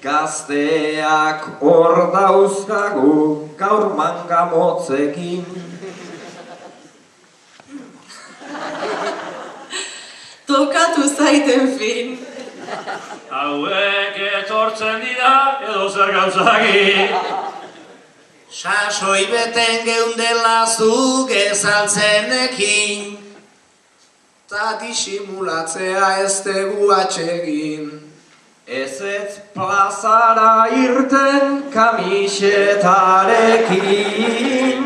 Gazteak hor dauzkagu gaur manga motzekin. Tokatu zaiten fin. Hauek etortzen dira edo zer gauzaki. Sasoi beten geundela zuk ezaltzenekin, ta disimulatzea ez tegu atsegin. Ez plazara irten kamisetarekin.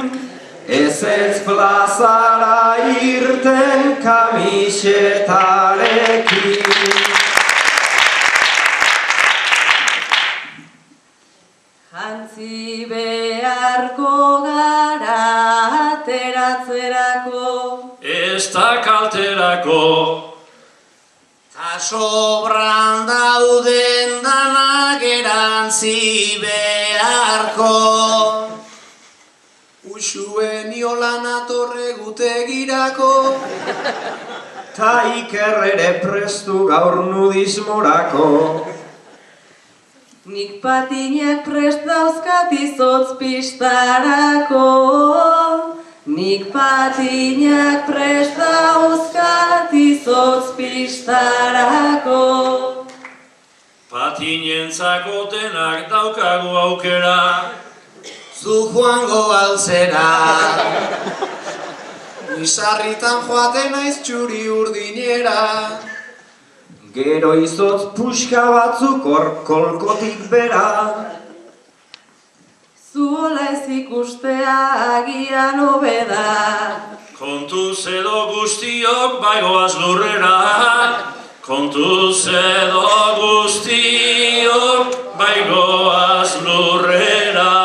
Ez plazara irten kamisetarekin. Jantzi beharko gara ateratzerako. Ez da kalterako. Ta sobran dauden danak erantzi beharko. Uxuen iolan atorre gutegirako. Ta Iker ere prestu gaur nudismorako. Nik patinak prest dauzkat izotz pistarako. Nik patinak prest dauzkat izotz pistarako. Patinentzako denak daukagu aukera. Zu joango altzera. Nizarritan joaten naiz txuri urdinera. Gero izotz puska batzuk hor kolkotik bera. Zuola ez ikustea agian hobeda. Kontuz edo guztiok baigoaz lurrera. Kontuz edo guztiok baigoaz lurrera.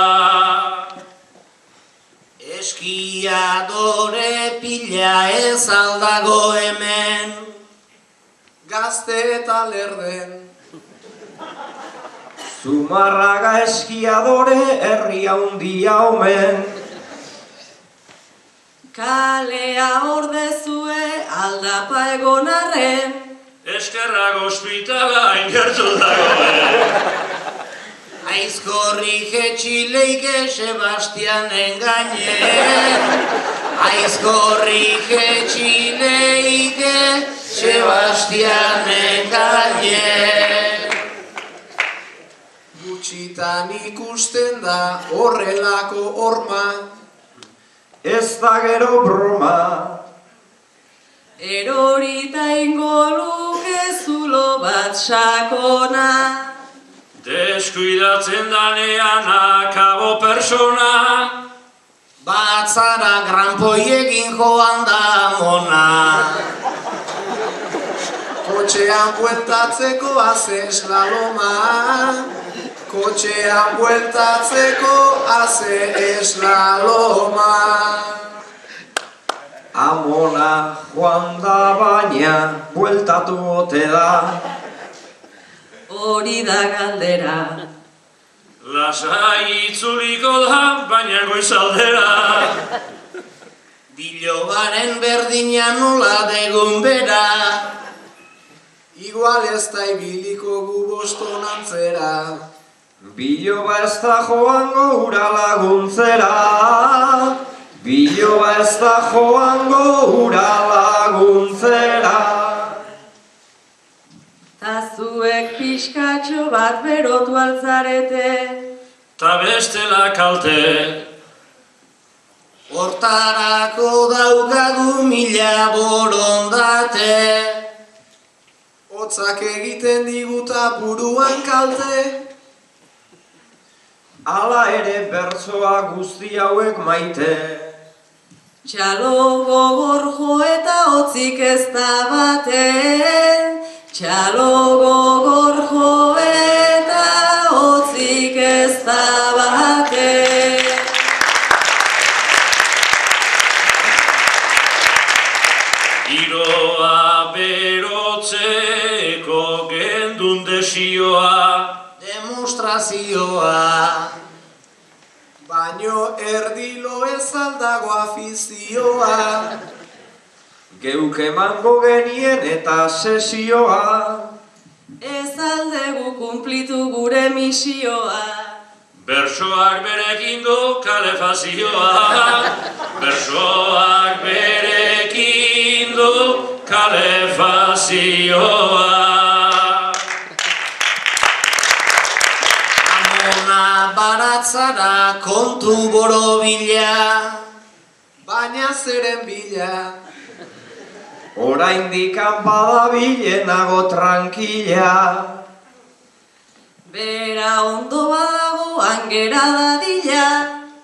Eskiadore pila ez aldago hemen, gazte eta lerden. Zumarraga eskiadore herri handia omen. Kalea ordezue aldapa egon arren. Eskerrak ospitala ingertu dagoen. Aizkorri jetxileike Sebastianen gainen. Aizkorri jetxileike Sebastianen gainen. Gutxitan ikusten da horrelako horma. Ez da gero broma. Erorita ingo luke zulo bat sakona. Deskuidatzen danean akabo persona. Batzara granpoiekin joan da mona. Kotxean bueltatzeko haze eslaloma. Kotxean bueltatzeko haze eslaloma. Amona joan da baina bueltatu ote da. Hori da galdera. Lasai itzuliko da, baina goizaldera. Bilobaren berdina nola degun bera. Igual ez da ibiliko gu boston antzera. Biloba ez da joango ura laguntzera. Biloba ez da joango ura laguntzera. Ta zuek pixkatxo bat berotu altzarete. Ta bestela kalte. Hortarako daukagu mila borondate. Hotzak egiten diguta buruan kalte. Hala ere bertsoa guzti hauek maite. Txalo gogor jo eta hotzik ez da baten. Txalo gogor jo eta hotzik ez da baten. Giroa berotzeko gendun desioa. Demostrazioa. Baino erdilo ez aldago afizioa. Geuk emango genien eta sesioa. Ez aldegu kumplitu gure misioa. Bersoak berekin du kalefazioa. Bersoak berekin du kalefazioa. Amona baratzara kontu borobila, baina zeren bila. Oraindik badabilen nago tranquila. Bera ondo badago angera dadila.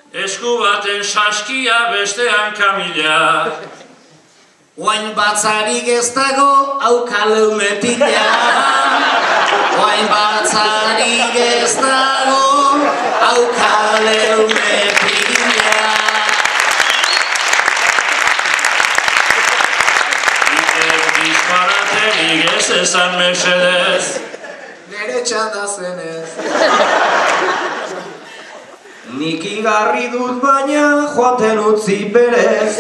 Esku baten saskia bestean kamila. Oain batzarik ez dago aukaleumetila. Oain batzarik ez dago aukaleumetila. Itek disparaterik ez esan mesedez. Nere txanda zenez. Nik igarri dut baina joaten utzi berez.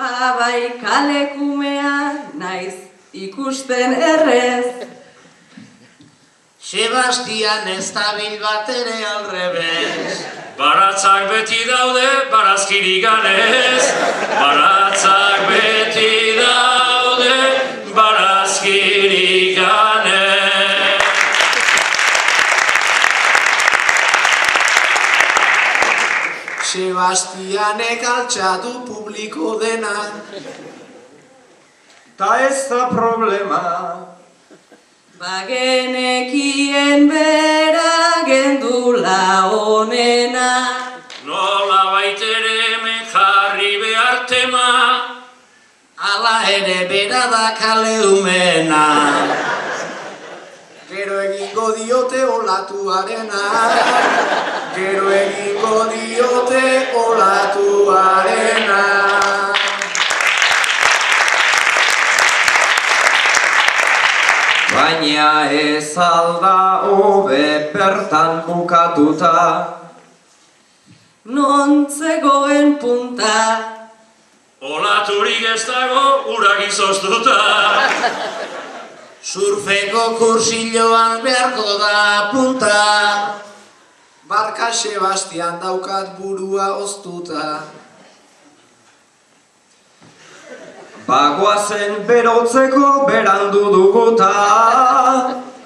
Bai kalekumea naiz ikusten errez. Sebastian ez dabil bat ere alrebez. Baratzak beti daude barazkirik ganez. Baratzak beti daude barazkirik ganez. Sebastianek altxatu publiko dena. Ta ez da problema. Bagenekien bera gendula onena. Nola baitere hemen jarri behar tema. Hala ere bera da kaleumena. Gero egingo diote olatuarena. Gero egingo diote olatuarena. Baina ez alda hobe bertan bukatuta. Non zegoen punta. Olaturik ez dago urak izoztuta. Surfeko kursilloan beharko da punta. Barka Sebastian daukat burua oztuta. Bagoazen berotzeko berandu duguta.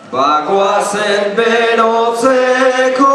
Bagoazen berotzeko